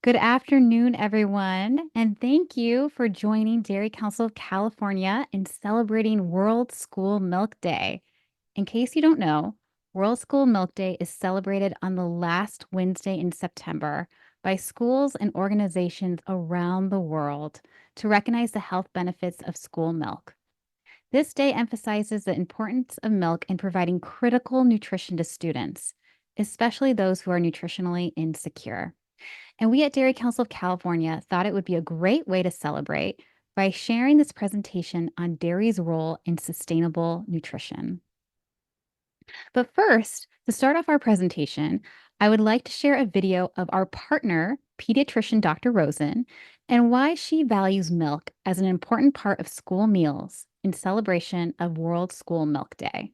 Good afternoon, everyone, and thank you for joining Dairy Council of California in celebrating World School Milk Day. In case you don't know, World School Milk Day is celebrated on the last Wednesday in September by schools and organizations around the world to recognize the health benefits of school milk. This day emphasizes the importance of milk in providing critical nutrition to students, especially those who are nutritionally insecure. And we at Dairy Council of California thought it would be a great way to celebrate by sharing this presentation on dairy's role in sustainable nutrition. But first, to start off our presentation, I would like to share a video of our partner, pediatrician Dr. Rosen, and why she values milk as an important part of school meals in celebration of World School Milk Day.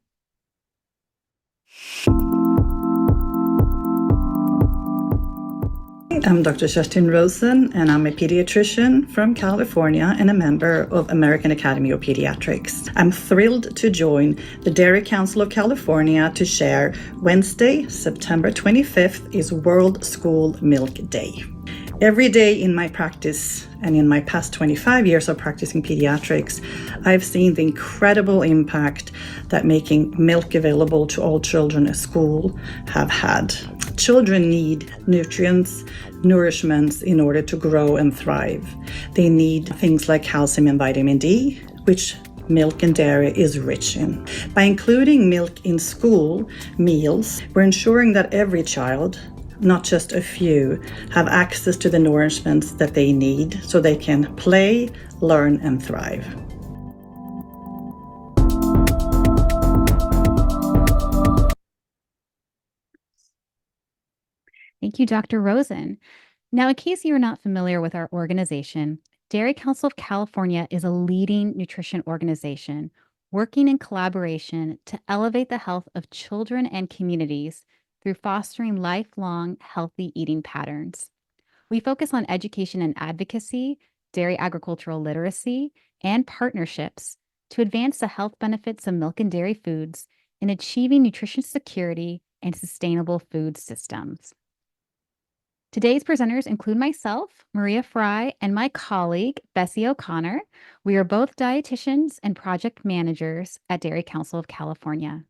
I'm Dr. Justin Rosen, and I'm a pediatrician from California and a member of American Academy of Pediatrics. I'm thrilled to join the Dairy Council of California to share Wednesday, September 25th is World School Milk Day. Every day in my practice and in my past 25 years of practicing pediatrics, I've seen the incredible impact that making milk available to all children at school have had. Children need nutrients, nourishments in order to grow and thrive. They need things like calcium and vitamin D, which milk and dairy is rich in. By including milk in school meals, we're ensuring that every child, not just a few, have access to the nourishments that they need so they can play, learn, and thrive. Thank you, Dr. Rosen. Now, in case you are not familiar with our organization, Dairy Council of California is a leading nutrition organization working in collaboration to elevate the health of children and communities through fostering lifelong healthy eating patterns. We focus on education and advocacy, dairy agricultural literacy, and partnerships to advance the health benefits of milk and dairy foods in achieving nutrition security and sustainable food systems. Today's presenters include myself, Maria Fry, and my colleague, Bessie O'Connor. We are both dietitians and project managers at Dairy Council of California.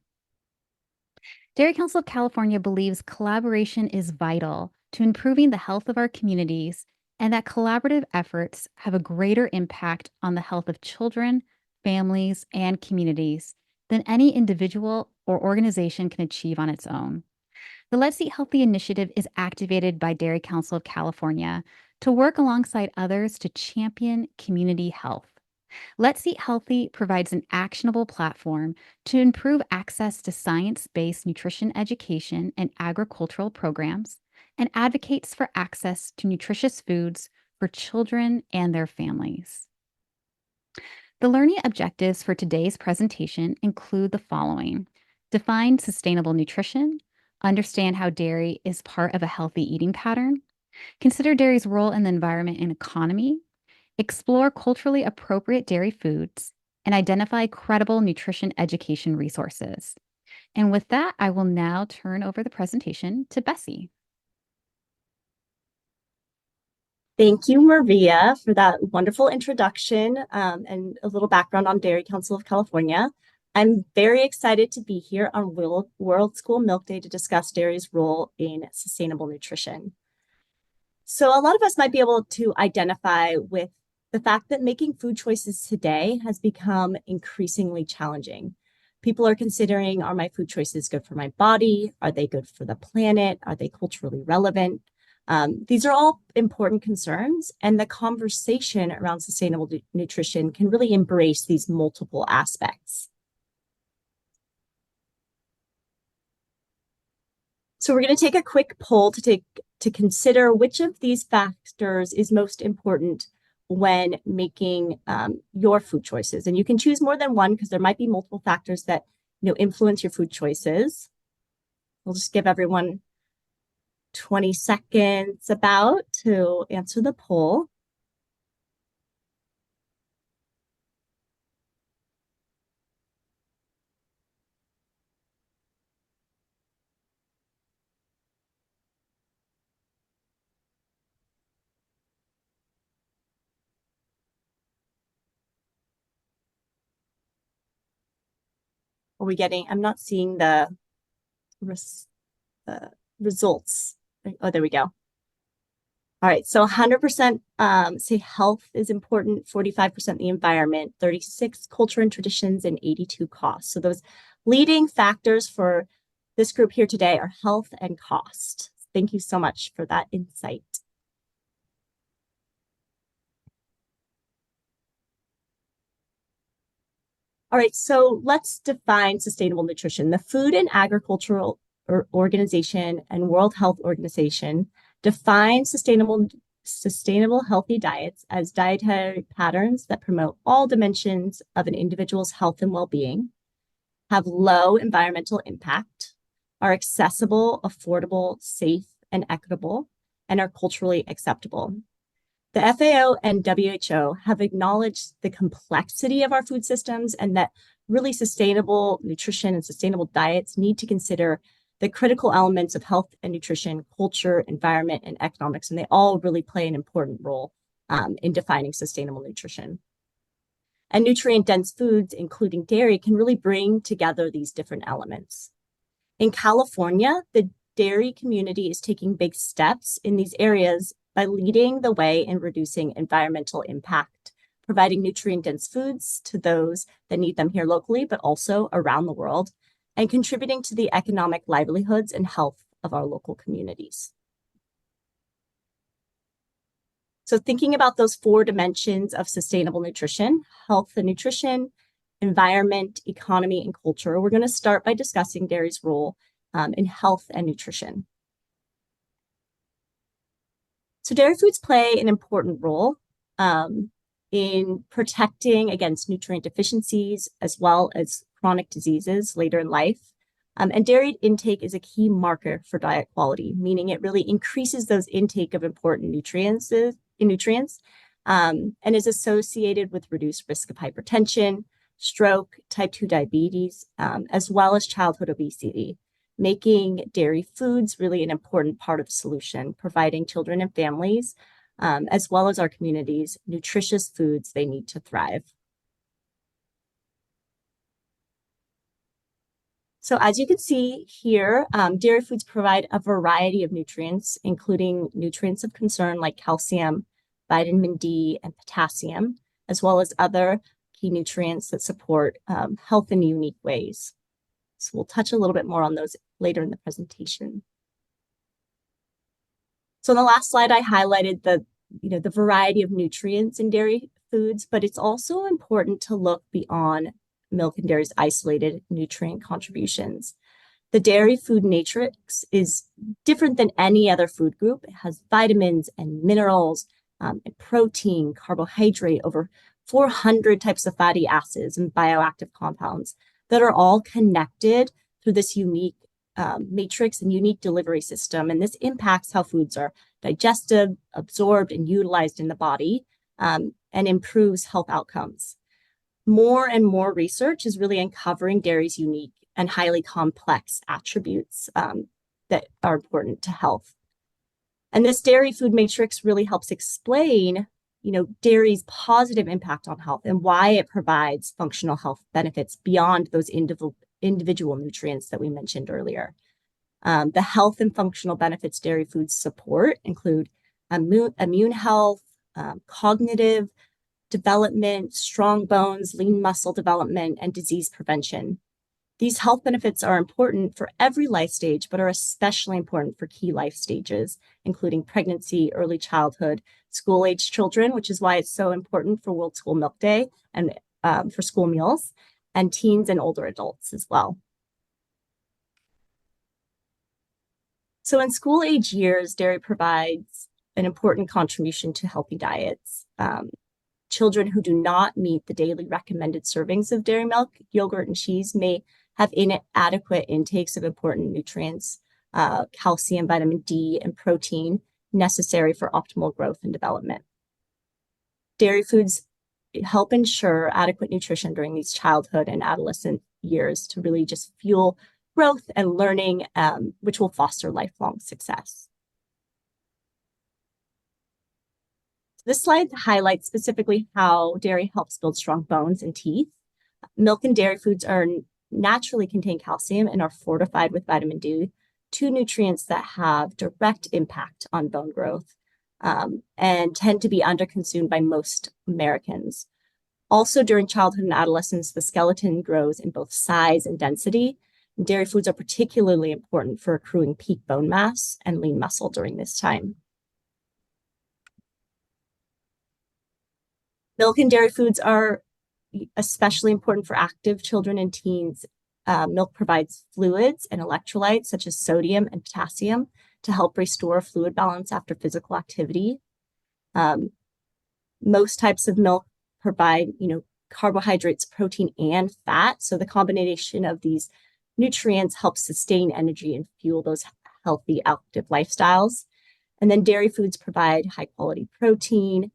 Dairy Council of California believes collaboration is vital to improving the health of our communities and that collaborative efforts have a greater impact on the health of children, families, and communities than any individual or organization can achieve on its own. The Let's Eat Healthy initiative is activated by Dairy Council of California to work alongside others to champion community health. Let's Eat Healthy provides an actionable platform to improve access to science-based nutrition education and agricultural programs and advocates for access to nutritious foods for children and their families. The learning objectives for today's presentation include the following: define sustainable nutrition, understand how dairy is part of a healthy eating pattern, consider dairy's role in the environment and economy, explore culturally appropriate dairy foods, and identify credible nutrition education resources. And with that, I will now turn over the presentation to Bessie. Thank you, Maria, for that wonderful introduction and a little background on Dairy Council of California. I'm very excited to be here on World School Milk Day to discuss dairy's role in sustainable nutrition. So a lot of us might be able to identify with the fact that making food choices today has become increasingly challenging. People are considering, are my food choices good for my body? Are they good for the planet? Are they culturally relevant? These are all important concerns, and the conversation around sustainable nutrition can really embrace these multiple aspects. So we're going to take a quick poll to consider which of these factors is most important when making your food choices. And you can choose more than one because there might be multiple factors that influence your food choices. We'll just give everyone 20 seconds about to answer the poll. I'm not seeing the results. Oh, there we go. All right, so 100% say health is important, 45% the environment, 36 culture and traditions, and 82 cost. So those leading factors for this group here today are health and cost. Thank you so much for that insight. All right, so let's define sustainable nutrition. The Food and Agricultural Organization and World Health Organization define sustainable healthy diets as dietary patterns that promote all dimensions of an individual's health and well-being, have low environmental impact, are accessible, affordable, safe, and equitable, and are culturally acceptable. The FAO and WHO have acknowledged the complexity of our food systems and that really sustainable nutrition and sustainable diets need to consider the critical elements of health and nutrition, culture, environment, and economics, and they all really play an important role in defining sustainable nutrition. And nutrient-dense foods, including dairy, can really bring together these different elements. In California, the dairy community is taking big steps in these areas by leading the way in reducing environmental impact, providing nutrient-dense foods to those that need them here locally, but also around the world, and contributing to the economic livelihoods and health of our local communities. So thinking about those 4 dimensions of sustainable nutrition, health and nutrition, environment, economy, and culture, we're going to start by discussing dairy's role in health and nutrition. So dairy foods play an important role in protecting against nutrient deficiencies as well as chronic diseases later in life. And dairy intake is a key marker for diet quality, meaning it really increases those intake of important nutrients and is associated with reduced risk of hypertension, stroke, type 2 diabetes, as well as childhood obesity, making dairy foods really an important part of the solution, providing children and families, as well as our communities, nutritious foods they need to thrive. So as you can see here, dairy foods provide a variety of nutrients, including nutrients of concern like calcium, vitamin D, and potassium, as well as other key nutrients that support health in unique ways. So we'll touch a little bit more on those later in the presentation. So in the last slide, I highlighted the variety of nutrients in dairy foods, but it's also important to look beyond milk and dairy's isolated nutrient contributions. The dairy food matrix is different than any other food group. It has vitamins and minerals and protein, carbohydrate, over 400 types of fatty acids and bioactive compounds that are all connected through this unique matrix and unique delivery system. And this impacts how foods are digested, absorbed, and utilized in the body, and improves health outcomes. More and more research is really uncovering dairy's unique and highly complex attributes that are important to health. And this dairy food matrix really helps explain, dairy's positive impact on health and why it provides functional health benefits beyond those individual nutrients that we mentioned earlier. The health and functional benefits dairy foods support include immune health, cognitive development, strong bones, lean muscle development, and disease prevention. These health benefits are important for every life stage, but are especially important for key life stages, including pregnancy, early childhood, school-age children, which is why it's so important for World School Milk Day and for school meals, and teens and older adults as well. So in school-age years, dairy provides an important contribution to healthy diets. Children who do not meet the daily recommended servings of dairy milk, yogurt, and cheese may have inadequate intakes of important nutrients, calcium, vitamin D, and protein necessary for optimal growth and development. Dairy foods help ensure adequate nutrition during these childhood and adolescent years to really just fuel growth and learning, which will foster lifelong success. This slide highlights specifically how dairy helps build strong bones and teeth. Milk and dairy foods are naturally contain calcium and are fortified with vitamin D, two nutrients that have direct impact on bone growth and tend to be underconsumed by most Americans. Also, during childhood and adolescence, the skeleton grows in both size and density. Dairy foods are particularly important for accruing peak bone mass and lean muscle during this time. Milk and dairy foods are especially important for active children and teens. Milk provides fluids and electrolytes such as sodium and potassium to help restore fluid balance after physical activity. Most types of milk provide, carbohydrates, protein, and fat. So the combination of these nutrients helps sustain energy and fuel those healthy, active lifestyles. And then dairy foods provide high quality protein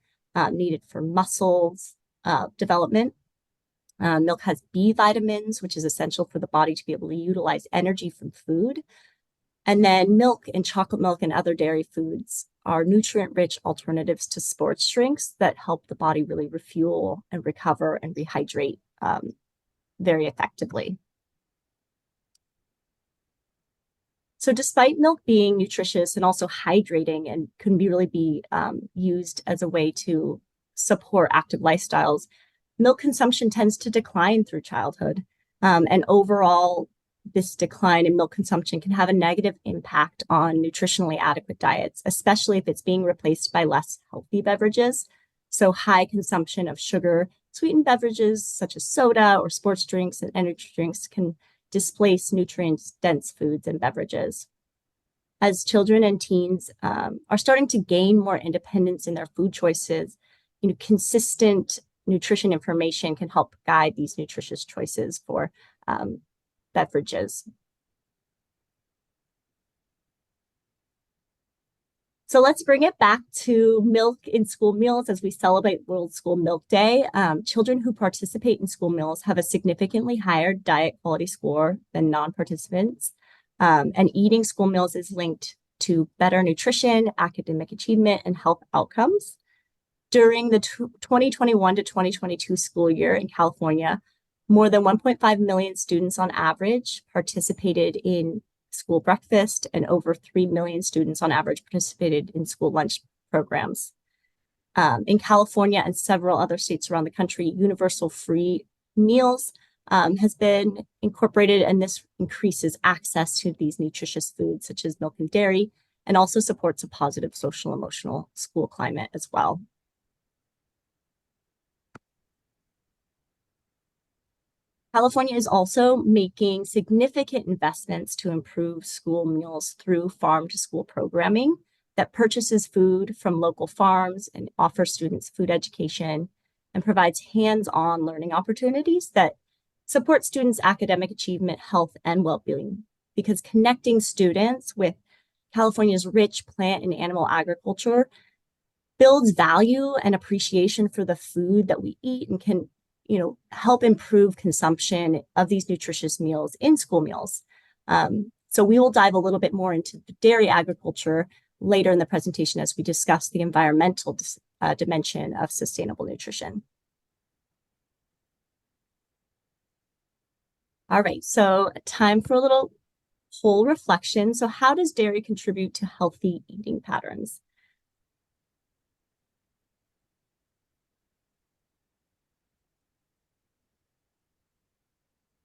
needed for muscles development. Milk has B vitamins, which is essential for the body to be able to utilize energy from food. And then milk and chocolate milk and other dairy foods are nutrient-rich alternatives to sports drinks that help the body really refuel and recover and rehydrate very effectively. So despite milk being nutritious and also hydrating and can really be used as a way to support active lifestyles, milk consumption tends to decline through childhood. And overall, this decline in milk consumption can have a negative impact on nutritionally adequate diets, especially if it's being replaced by less healthy beverages. So high consumption of sugar sweetened beverages such as soda or sports drinks and energy drinks can displace nutrient-dense foods and beverages. As children and teens are starting to gain more independence in their food choices, consistent nutrition information can help guide these nutritious choices for beverages. So let's bring it back to milk in school meals as we celebrate World School Milk Day. Children who participate in school meals have a significantly higher diet quality score than non-participants. And eating school meals is linked to better nutrition, academic achievement, and health outcomes. During the 2021 to 2022 school year in California, more than 1.5 million students on average participated in school breakfast, and over 3 million students on average participated in school lunch programs. In California and several other states around the country, universal free meals has been incorporated, and this increases access to these nutritious foods such as milk and dairy, and also supports a positive social emotional school climate as well. California is also making significant investments to improve school meals through farm-to-school programming that purchases food from local farms and offers students food education and provides hands-on learning opportunities that support students' academic achievement, health, and well-being. Because connecting students with California's rich plant and animal agriculture builds value and appreciation for the food that we eat and can help improve consumption of these nutritious meals in school meals. So we will dive a little bit more into the dairy agriculture later in the presentation as we discuss the environmental dimension of sustainable nutrition. All right, so time for a little whole reflection. So how does dairy contribute to healthy eating patterns?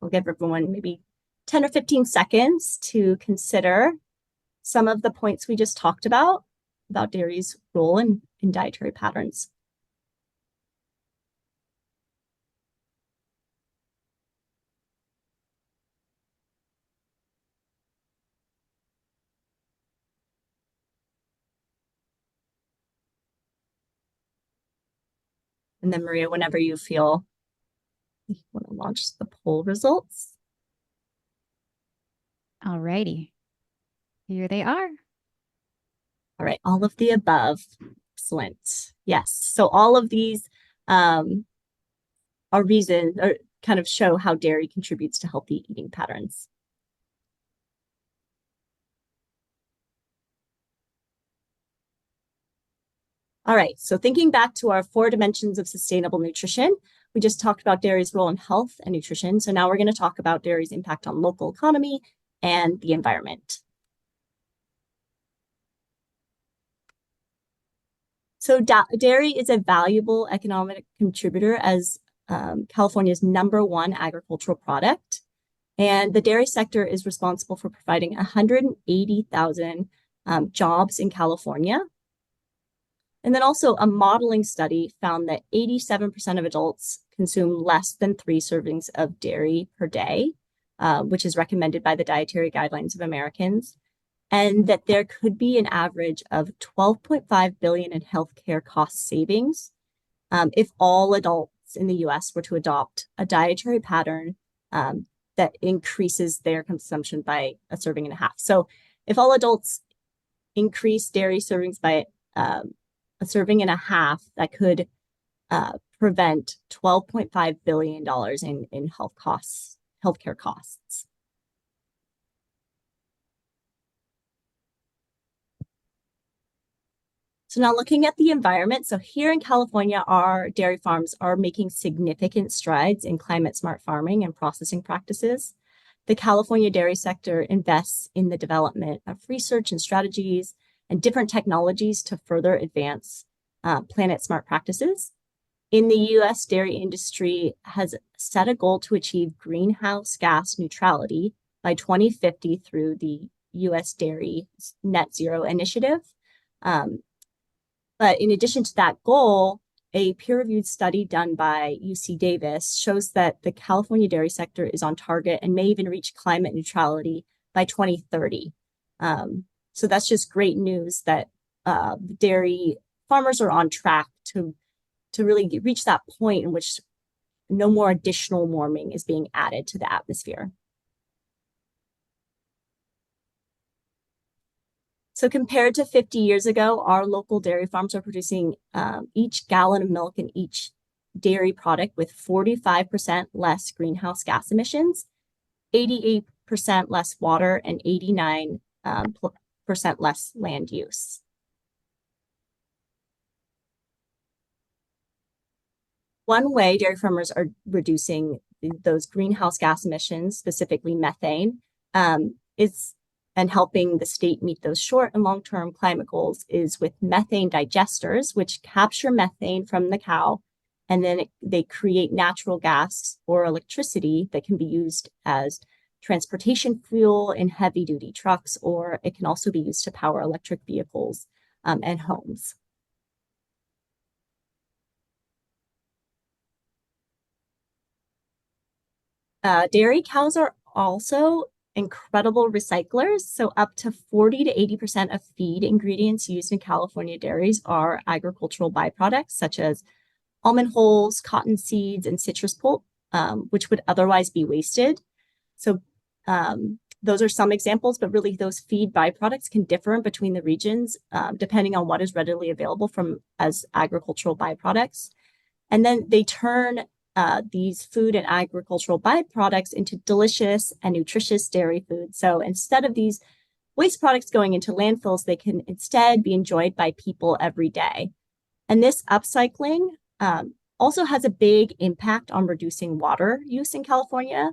We'll give everyone maybe 10 or 15 seconds to consider some of the points we just talked about dairy's role in dietary patterns. And then Maria, whenever you feel you want to launch the poll results. All righty. Here they are. All right, all of the above. Excellent. Yes. So all of these are reasons or kind of show how dairy contributes to healthy eating patterns. All right, so thinking back to our 4 dimensions of sustainable nutrition, We just talked about dairy's role in health and nutrition. So now we're going to talk about dairy's impact on local economy and the environment. So dairy is a valuable economic contributor as California's #1 agricultural product. And the dairy sector is responsible for providing 180,000 jobs in California. And then also a modeling study found that 87% of adults consume less than 3 servings of dairy per day, which is recommended by the Dietary Guidelines of Americans, and that there could be an average of $12.5 billion in healthcare cost savings if all adults in the U.S. were to adopt a dietary pattern that increases their consumption by 1.5 servings. So if all adults increase dairy servings by 1.5 servings, that could prevent $12.5 billion in healthcare costs. So now looking at the environment, so here in California, our dairy farms are making significant strides in climate smart farming and processing practices. The California dairy sector invests in the development of research and strategies and different technologies to further advance planet smart practices. In the US, dairy industry has set a goal to achieve greenhouse gas neutrality by 2050 through the US Dairy Net Zero Initiative. But in addition to that goal, a peer-reviewed study done by UC Davis shows that the California dairy sector is on target and may even reach climate neutrality by 2030. So that's just great news that dairy farmers are on track to really reach that point in which no more additional warming is being added to the atmosphere. So compared to 50 years ago, our local dairy farms are producing each gallon of milk and each dairy product with 45% less greenhouse gas emissions, 88% less water, and 89% less land use. One way dairy farmers are reducing those greenhouse gas emissions, specifically methane, and helping the state meet those short and long-term climate goals is with methane digesters, which capture methane from the cow, and then they create natural gas or electricity that can be used as transportation fuel in heavy-duty trucks, or it can also be used to power electric vehicles and homes. Dairy cows are also incredible recyclers. So up to 40 to 80% of feed ingredients used in California dairies are agricultural byproducts, such as almond hulls, cotton seeds, and citrus pulp, which would otherwise be wasted. So those are some examples, but really those feed byproducts can differ between the regions depending on what is readily available as agricultural byproducts. And then they turn these food and agricultural byproducts into delicious and nutritious dairy food. So instead of these waste products going into landfills, they can instead be enjoyed by people every day. And this upcycling also has a big impact on reducing water use in California.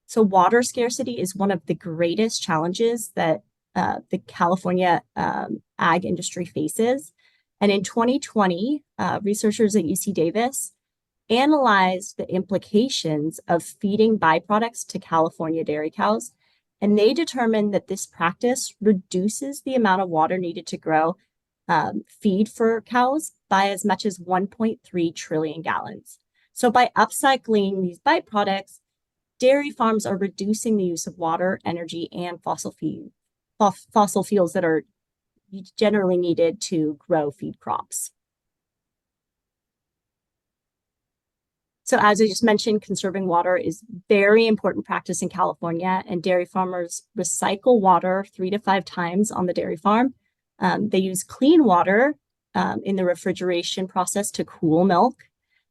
So water scarcity is one of the greatest challenges that the California ag industry faces. And in 2020, researchers at UC Davis analyzed the implications of feeding byproducts to California dairy cows, and they determined that this practice reduces the amount of water needed to grow feed for cows by as much as 1.3 trillion gallons. So by upcycling these byproducts, dairy farms are reducing the use of water, energy, and fossil fuels that are generally needed to grow feed crops. So as I just mentioned, conserving water is very important practice in California, and dairy farmers recycle water 3 to 5 times on the dairy farm. They use clean water in the refrigeration process to cool milk,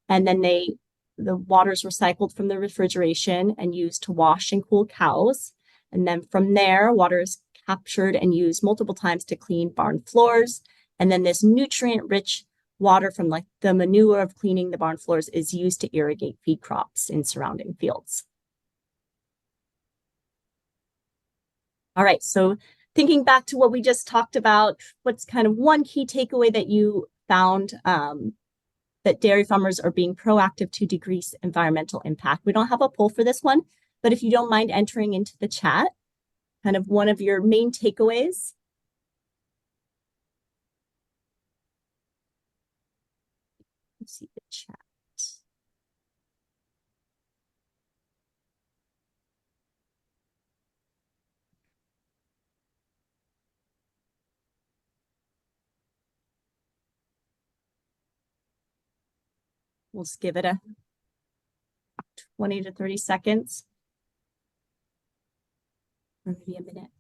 and then the water is recycled from the refrigeration and used to wash and cool cows. And then from there, water is captured and used multiple times to clean barn floors. And then this nutrient-rich water from like the manure of cleaning the barn floors is used to irrigate feed crops in surrounding fields. All right, so thinking back to what we just talked about, what's kind of one key takeaway that you found that dairy farmers are being proactive to decrease environmental impact? We don't have a poll for this one, but if you don't mind entering into the chat, kind of one of your main takeaways. Let's see the chat. We'll just give it a 20 to 30 seconds, or maybe a minute.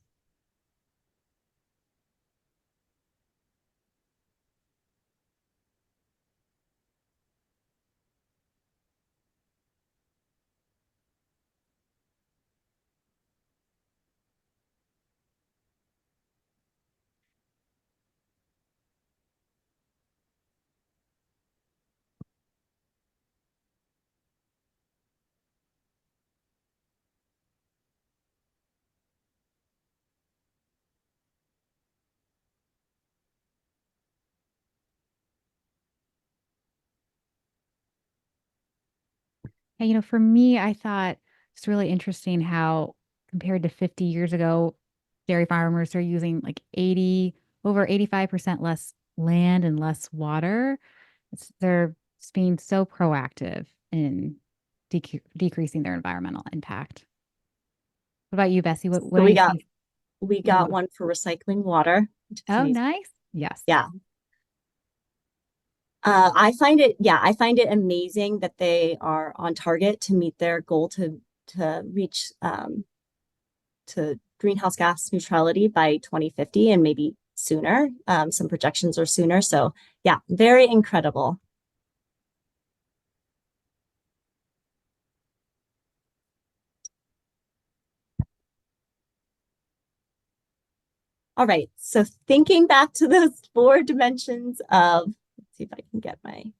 And, for me, I thought it's really interesting how compared to 50 years ago, dairy farmers are using like over 85% less land and less water. They're just being so proactive in decreasing their environmental impact. What about you, Bessie? What So do you see? we got one for recycling water. Oh, nice. Yes. Yeah. I find it amazing that they are on target to meet their goal to reach to greenhouse gas neutrality by 2050 and maybe sooner. Some projections are sooner. So yeah, very incredible. All right, so thinking back to those 4 dimensions of, let's see if I can get here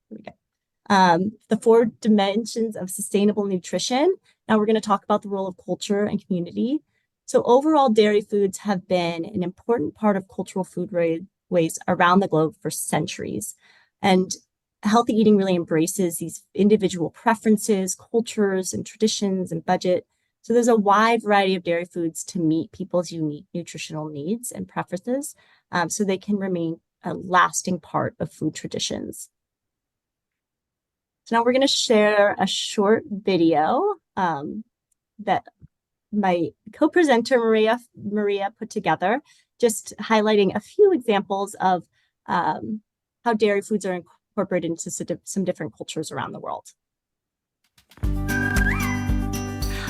we go. The 4 dimensions of sustainable nutrition. Now we're going to talk about the role of culture and community. So overall, dairy foods have been an important part of cultural foodways around the globe for centuries. And healthy eating really embraces these individual preferences, cultures, and traditions and budget. So there's a wide variety of dairy foods to meet people's unique nutritional needs and preferences, so they can remain a lasting part of food traditions. So now we're going to share a short video that my co-presenter Maria put together, just highlighting a few examples of how dairy foods are incorporated into some different cultures around the world.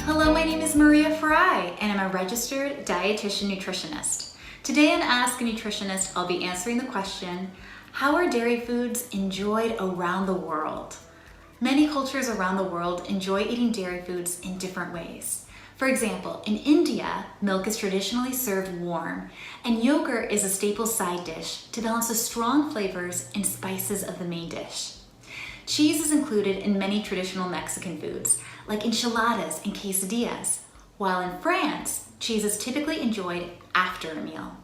Hello, my name is Maria Fry, and I'm a registered dietitian nutritionist. Today on Ask a Nutritionist, I'll be answering the question, how are dairy foods enjoyed around the world? Many cultures around the world enjoy eating dairy foods in different ways. For example, in India, milk is traditionally served warm, and yogurt is a staple side dish to balance the strong flavors and spices of the main dish. Cheese is included in many traditional Mexican foods, like enchiladas and quesadillas, while in France, cheese is typically enjoyed after a meal.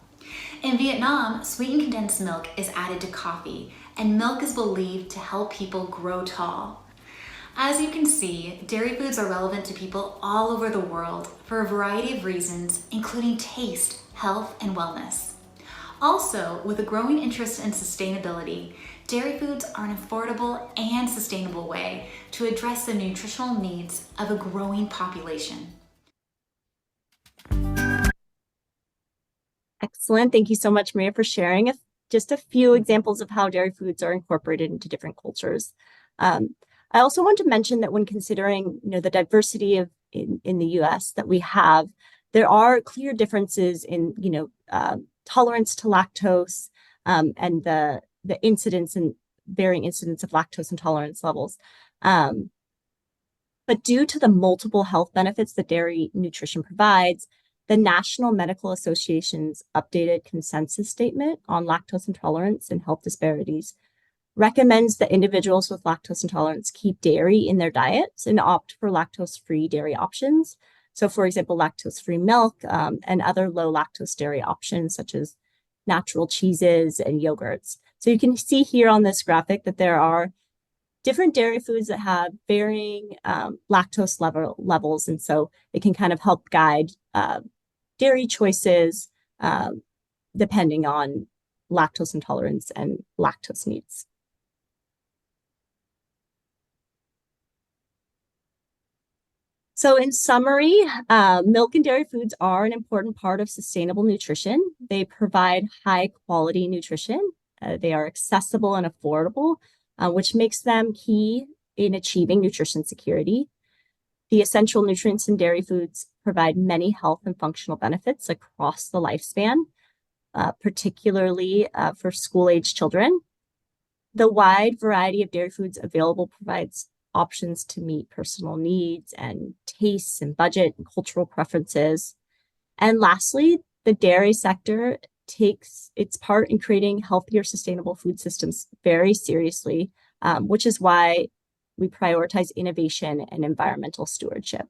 In Vietnam, sweetened condensed milk is added to coffee, and milk is believed to help people grow tall. As you can see, dairy foods are relevant to people all over the world for a variety of reasons, including taste, health, and wellness. Also, with a growing interest in sustainability, dairy foods are an affordable and sustainable way to address the nutritional needs of a growing population. Excellent. Thank you so much, Maria, for sharing just a few examples of how dairy foods are incorporated into different cultures. I also want to mention that when considering, the diversity of in the U.S. that we have, there are clear differences in, tolerance to lactose and the incidence and varying incidence of lactose intolerance levels. But due to the multiple health benefits that dairy nutrition provides, the National Medical Association's updated consensus statement on lactose intolerance and health disparities recommends that individuals with lactose intolerance keep dairy in their diets and opt for lactose-free dairy options. So, for example, lactose-free milk and other low lactose dairy options such as natural cheeses and yogurts. So you can see here on this graphic that there are different dairy foods that have varying lactose levels, and so it can kind of help guide dairy choices depending on lactose intolerance and lactose needs. So in summary, milk and dairy foods are an important part of sustainable nutrition. They provide high quality nutrition. They are accessible and affordable, which makes them key in achieving nutrition security. The essential nutrients in dairy foods provide many health and functional benefits across the lifespan, particularly for school-age children. The wide variety of dairy foods available provides options to meet personal needs and tastes and budget and cultural preferences. And lastly, the dairy sector takes its part in creating healthier, sustainable food systems very seriously, which is why we prioritize innovation and environmental stewardship.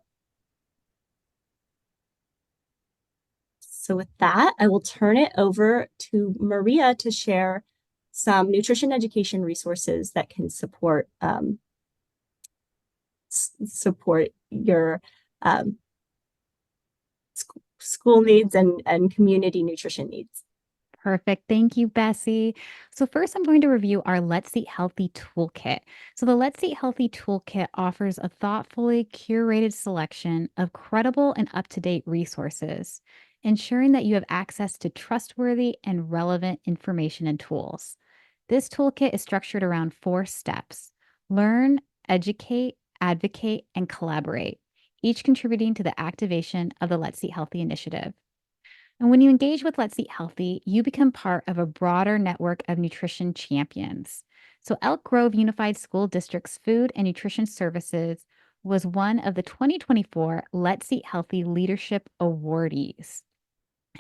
So with that, I will turn it over to Maria to share some nutrition education resources that can support your school needs and community nutrition needs. Perfect. Thank you, Bessie. So first, I'm going to review our Let's Eat Healthy toolkit. So the Let's Eat Healthy toolkit offers a thoughtfully curated selection of credible and up-to-date resources, ensuring that you have access to trustworthy and relevant information and tools. This toolkit is structured around 4 steps: learn, educate, advocate, and collaborate, each contributing to the activation of the Let's Eat Healthy initiative. And when you engage with Let's Eat Healthy, you become part of a broader network of nutrition champions. So Elk Grove Unified School District's Food and Nutrition Services was one of the 2024 Let's Eat Healthy Leadership Awardees.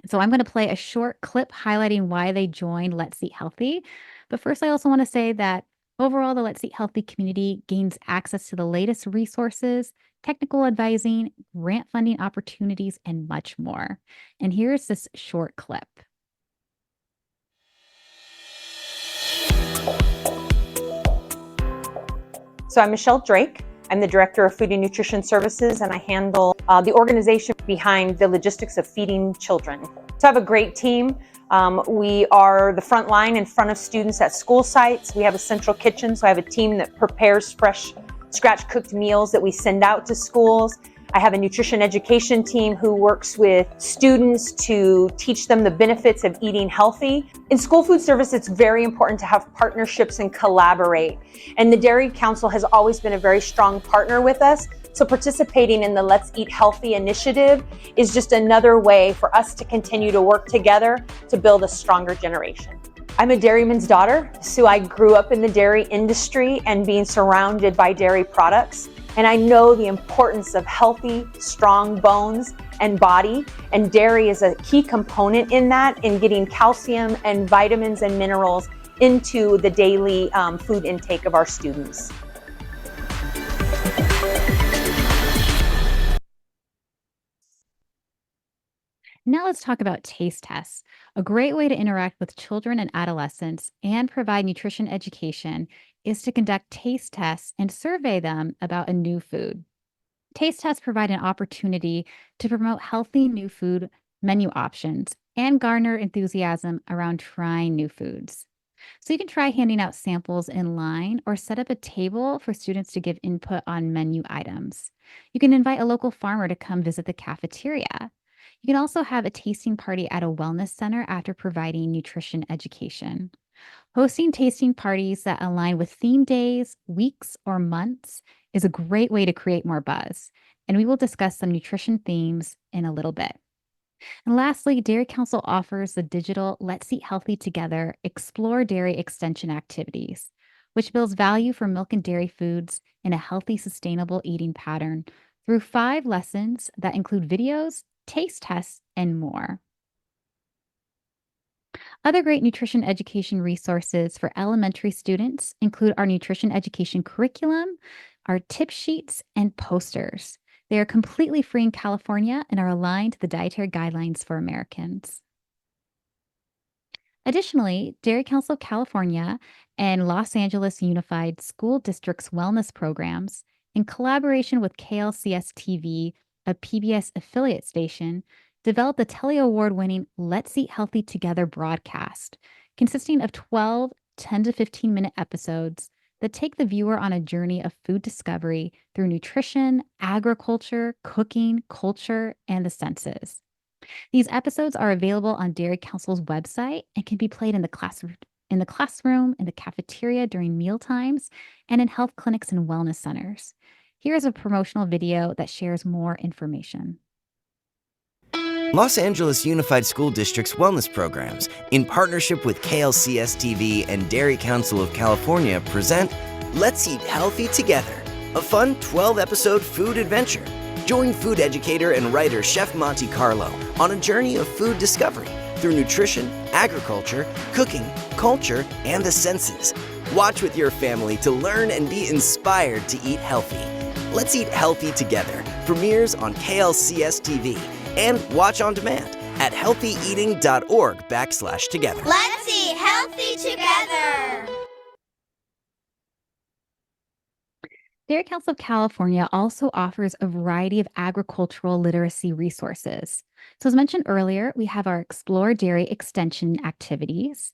So I'm going to play a short clip highlighting why they joined Let's Eat Healthy. But first, I also want to say that overall, the Let's Eat Healthy community gains access to the latest resources, technical advising, grant funding opportunities, and much more. And here's this short clip. So I'm Michelle Drake. I'm the Director of Food and Nutrition Services, and I handle the organization behind the logistics of feeding children. So I have a great team. We are the front line in front of students at school sites. We have a central kitchen, so I have a team that prepares fresh, scratch-cooked meals that we send out to schools. I have a nutrition education team who works with students to teach them the benefits of eating healthy. In school food service, it's very important to have partnerships and collaborate. And the Dairy Council has always been a very strong partner with us. So participating in the Let's Eat Healthy initiative is just another way for us to continue to work together to build a stronger generation. I'm a dairyman's daughter, so I grew up in the dairy industry and being surrounded by dairy products. And I know the importance of healthy, strong bones and body, and dairy is a key component in that, in getting calcium and vitamins and minerals into the daily food intake of our students. Now let's talk about taste tests. A great way to interact with children and adolescents and provide nutrition education is to conduct taste tests and survey them about a new food. Taste tests provide an opportunity to promote healthy new food menu options and garner enthusiasm around trying new foods. So you can try handing out samples in line or set up a table for students to give input on menu items. You can invite a local farmer to come visit the cafeteria. You can also have a tasting party at a wellness center after providing nutrition education. Hosting tasting parties that align with theme days, weeks, or months is a great way to create more buzz. And we will discuss some nutrition themes in a little bit. And lastly, Dairy Council offers the digital Let's Eat Healthy Together Explore Dairy Extension activities, which builds value for milk and dairy foods in a healthy, sustainable eating pattern through 5 lessons that include videos, taste tests, and more. Other great nutrition education resources for elementary students include our nutrition education curriculum, our tip sheets, and posters. They are completely free in California and are aligned to the dietary guidelines for Americans. Additionally, Dairy Council of California and Los Angeles Unified School District's wellness programs, in collaboration with KLCS TV, a PBS affiliate station, developed the Telly Award winning Let's Eat Healthy Together broadcast, consisting of 12 10 to 15-minute episodes that take the viewer on a journey of food discovery through nutrition, agriculture, cooking, culture, and the senses. These episodes are available on Dairy Council's website and can be played in the classroom, in the cafeteria during meal times, and in health clinics and wellness centers. Here is a promotional video that shares more information. Los Angeles Unified School District's wellness programs, in partnership with KLCS TV and Dairy Council of California, present Let's Eat Healthy Together, a fun 12-episode food adventure. Join food educator and writer Chef Monte Carlo on a journey of food discovery through nutrition, agriculture, cooking, culture, and the senses. Watch with your family to learn and be inspired to eat healthy. Let's Eat Healthy Together premieres on KLCS TV and watch on demand at healthyeating.org/together. Let's eat healthy together. Dairy Council of California also offers a variety of agricultural literacy resources. So as mentioned earlier, we have our Explore Dairy Extension activities.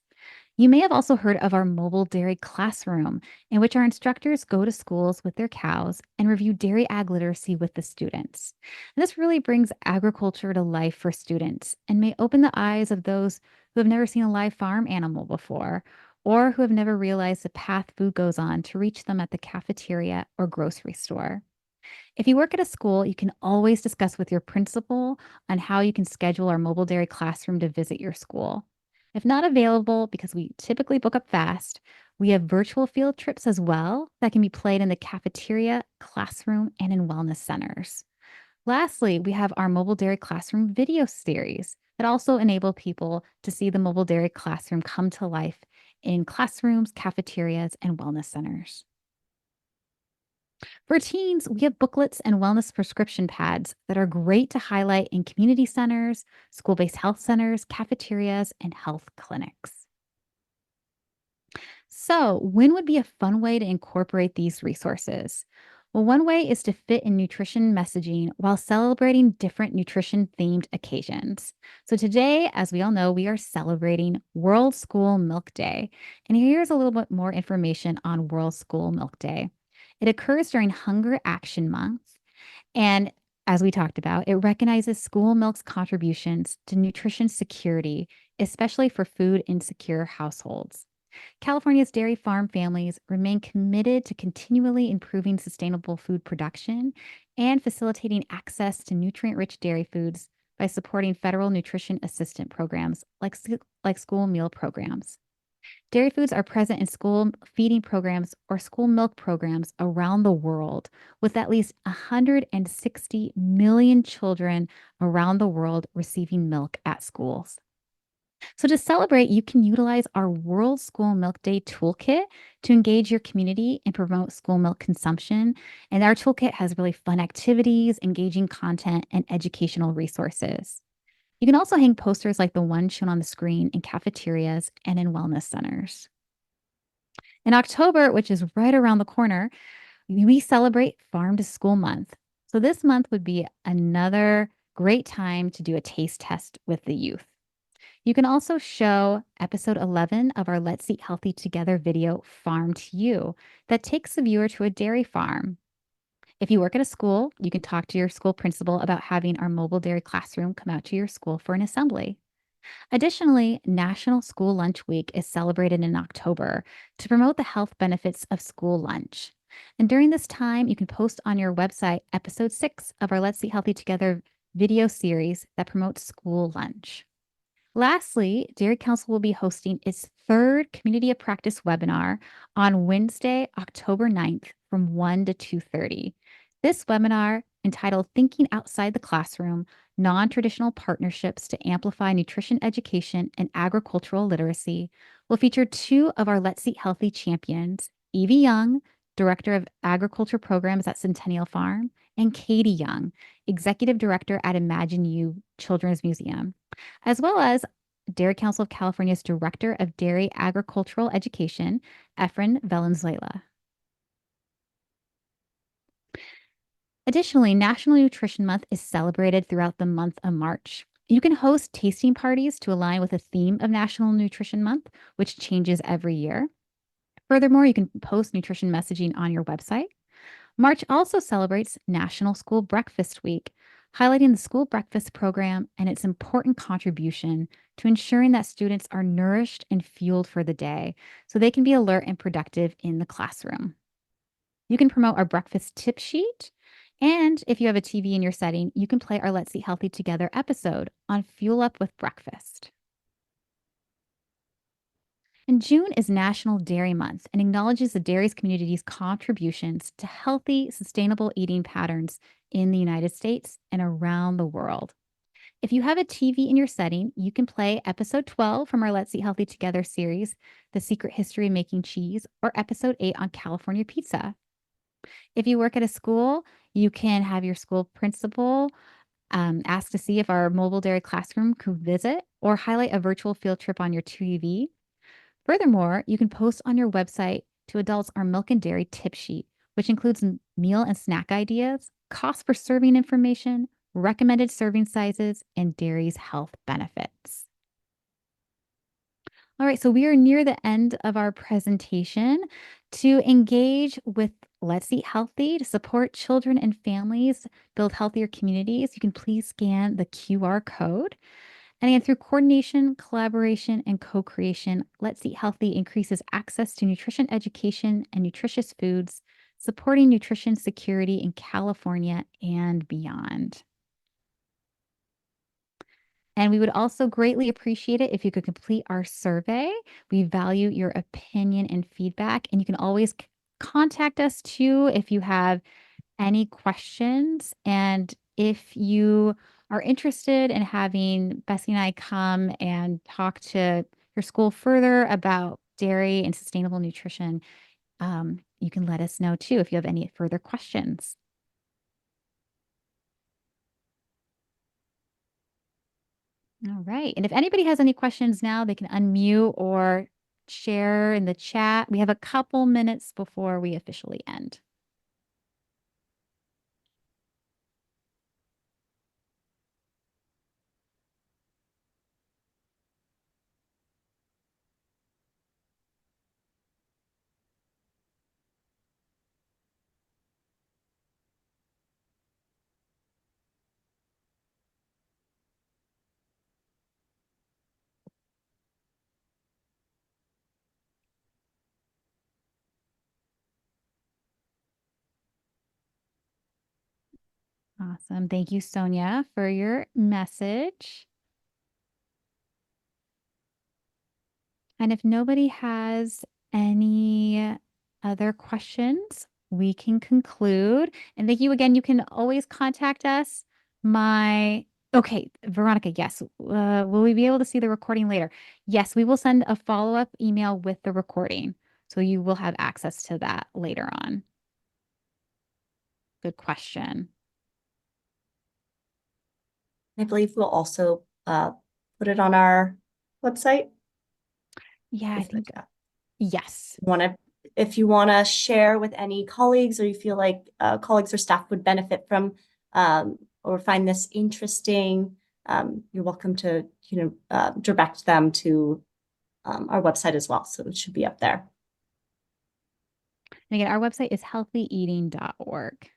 You may have also heard of our mobile dairy classroom, in which our instructors go to schools with their cows and review dairy ag literacy with the students. And this really brings agriculture to life for students and may open the eyes of those who have never seen a live farm animal before, or who have never realized the path food goes on to reach them at the cafeteria or grocery store. If you work at a school, you can always discuss with your principal on how you can schedule our mobile dairy classroom to visit your school. If not available, because we typically book up fast, we have virtual field trips as well that can be played in the cafeteria, classroom, and in wellness centers. Lastly, we have our mobile dairy classroom video series that also enable people to see the mobile dairy classroom come to life in classrooms, cafeterias, and wellness centers. For teens, we have booklets and wellness prescription pads that are great to highlight in community centers, school-based health centers, cafeterias, and health clinics. So, when would be a fun way to incorporate these resources? Well, one way is to fit in nutrition messaging while celebrating different nutrition-themed occasions. So today, as we all know, we are celebrating World School Milk Day. And here's a little bit more information on World School Milk Day. It occurs during Hunger Action Month. And as we talked about, it recognizes school milk's contributions to nutrition security, especially for food insecure households. California's dairy farm families remain committed to continually improving sustainable food production and facilitating access to nutrient-rich dairy foods by supporting federal nutrition assistance programs like school meal programs. Dairy foods are present in school feeding programs or school milk programs around the world, with at least 160 million children around the world receiving milk at schools. So to celebrate, you can utilize our World School Milk Day toolkit to engage your community and promote school milk consumption. And our toolkit has really fun activities, engaging content, and educational resources. You can also hang posters like the one shown on the screen in cafeterias and in wellness centers. In October, which is right around the corner, we celebrate Farm to School Month. So this month would be another great time to do a taste test with the youth. You can also show episode 11 of our Let's Eat Healthy Together video, Farm to You, that takes the viewer to a dairy farm. If you work at a school, you can talk to your school principal about having our mobile dairy classroom come out to your school for an assembly. Additionally, National School Lunch Week is celebrated in October to promote the health benefits of school lunch. And during this time, you can post on your website episode 6 of our Let's Eat Healthy Together video series that promotes school lunch. Lastly, Dairy Council will be hosting its third Community of Practice webinar on Wednesday, October 9th from 1 to 2:30. This webinar, entitled Thinking Outside the Classroom, non-traditional partnerships to amplify nutrition education and agricultural literacy, will feature two of our Let's Eat Healthy champions, Evie Young, Director of Agriculture Programs at Centennial Farm, and Katie Young, Executive Director at Imagine You Children's Museum, as well as Dairy Council of California's Director of Dairy Agricultural Education, Efren Valenzuela. Additionally, National Nutrition Month is celebrated throughout the month of March. You can host tasting parties to align with the theme of National Nutrition Month, which changes every year. Furthermore, you can post nutrition messaging on your website. March also celebrates National School Breakfast Week, highlighting the school breakfast program and its important contribution to ensuring that students are nourished and fueled for the day so they can be alert and productive in the classroom. You can promote our breakfast tip sheet. And if you have a TV in your setting, you can play our Let's Eat Healthy Together episode on Fuel Up with Breakfast. And June is National Dairy Month and acknowledges the dairy community's contributions to healthy, sustainable eating patterns in the United States and around the world. If you have a TV in your setting, you can play episode 12 from our Let's Eat Healthy Together series, The Secret History of Making Cheese, or episode 8 on California pizza. If you work at a school, you can have your school principal ask to see if our mobile dairy classroom could visit or highlight a virtual field trip on your TV. Furthermore, you can post on your website to adults our milk and dairy tip sheet, which includes meal and snack ideas, cost per serving information, recommended serving sizes, and dairy's health benefits. All right, so we are near the end of our presentation. To engage with Let's Eat Healthy to support children and families build healthier communities, you can please scan the QR code. And again, through coordination, collaboration, and co-creation, Let's Eat Healthy increases access to nutrition education and nutritious foods, supporting nutrition security in California and beyond. And we would also greatly appreciate it if you could complete our survey. We value your opinion and feedback, and you can always contact us too if you have any questions. And if you are interested in having Bessie and I come and talk to your school further about dairy and sustainable nutrition, you can let us know too if you have any further questions. All right. And if anybody has any questions now, they can unmute or share in the chat. We have a couple minutes before we officially end. Awesome. Thank you, Sonia, for your message. And if nobody has any other questions, we can conclude. And thank you again. You can always contact us. Okay, Veronica, yes. Will we be able to see the recording later? Yes, we will send a follow-up email with the recording. So you will have access to that later on. Good question. I believe we'll also put it on our website. Yeah, I think yes. If you want to share with any colleagues, or you feel like colleagues or staff would benefit from or find this interesting, you're welcome to direct them to our website as well. So it should be up there. And again, our website is healthyeating.org.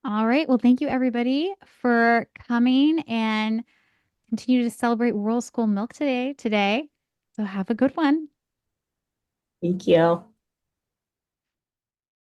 All right. Well, thank you everybody for coming and continue to celebrate World School Milk today. So have a good one. Thank you.